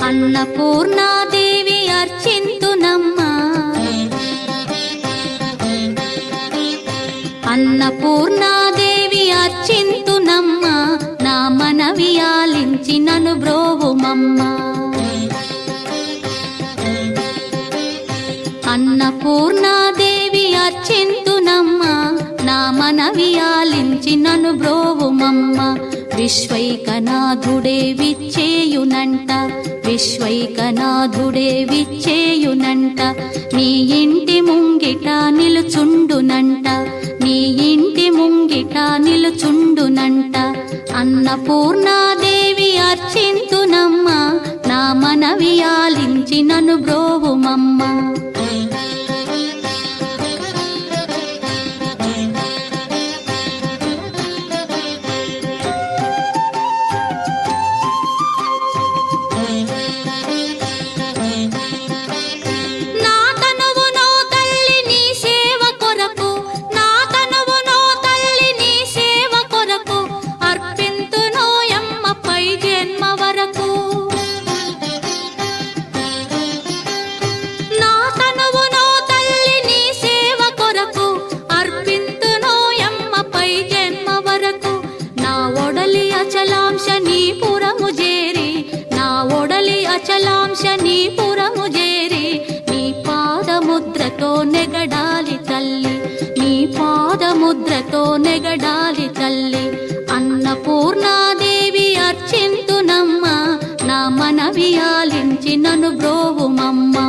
అన్నపూర్ణాదేవి అర్చింతునమ్మా, అన్నపూర్ణాదేవి అర్చింతునమ్మా, నా మనవి ఆలించి నన్ను బ్రోవుమమ్మా. అన్నపూర్ణాదేవి అర్చింతునమ్మా, నా మనవి ఆలించి నన్ను బ్రోవుమమ్మా. విశ్వైకనాథుడే విచ్చేయునంట, విశ్వైకనాథుడే విచ్చేయునంట, నీ ఇంటి ముంగిట నిలుచుండునంట, నీ ఇంటి ముంగిట నిలుచుండునంట. అన్నపూర్ణాదేవి అర్చింతునమ్మా, నా మనవి ఆలించి నన్ను బ్రోవుమమ్మా. అచలాంశనీపురము చేరి నీ పాదముద్రతో నెగడాలి తల్లి, నీ పాదముద్రతో నెగడాలి తల్లి. అన్నపూర్ణాదేవి అర్చింతునమ్మా, నా మనవి ఆలించి నన్ను బ్రోవుమమ్మా.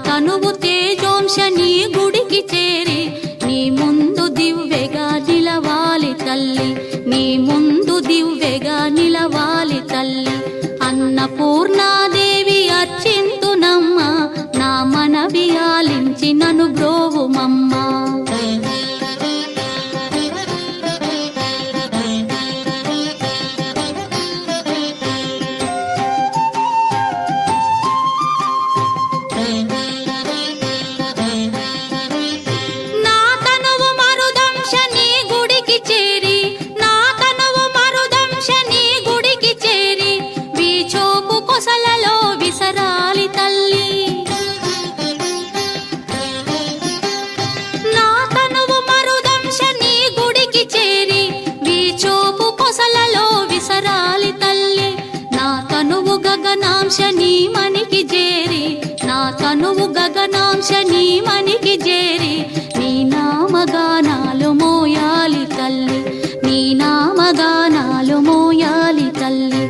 తనువు తేజోంశని గుడికి చేరి నీ ముందు దివ్వెగా నిలవాలి తల్లి, నీ ముందు దివ్వెగా నిలవాలి తల్లి. అన్నపూర్ణాదేవి అర్చింతునమ్మా, నా మనవి ఆలించి నన్ను బ్రోవుమమ్మా. గగనాంశని మనికి చేరి, నా తనువు గగనాంశని మనికి చేరి నీ నామగానాలు మోయాలి తల్లి, నీ నామగానాలు మోయాలి తల్లి.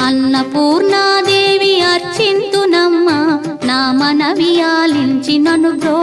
అన్నపూర్ణాదేవి అర్చింతునమ్మా, నా మనవి ఆలించి నన్ను బ్రో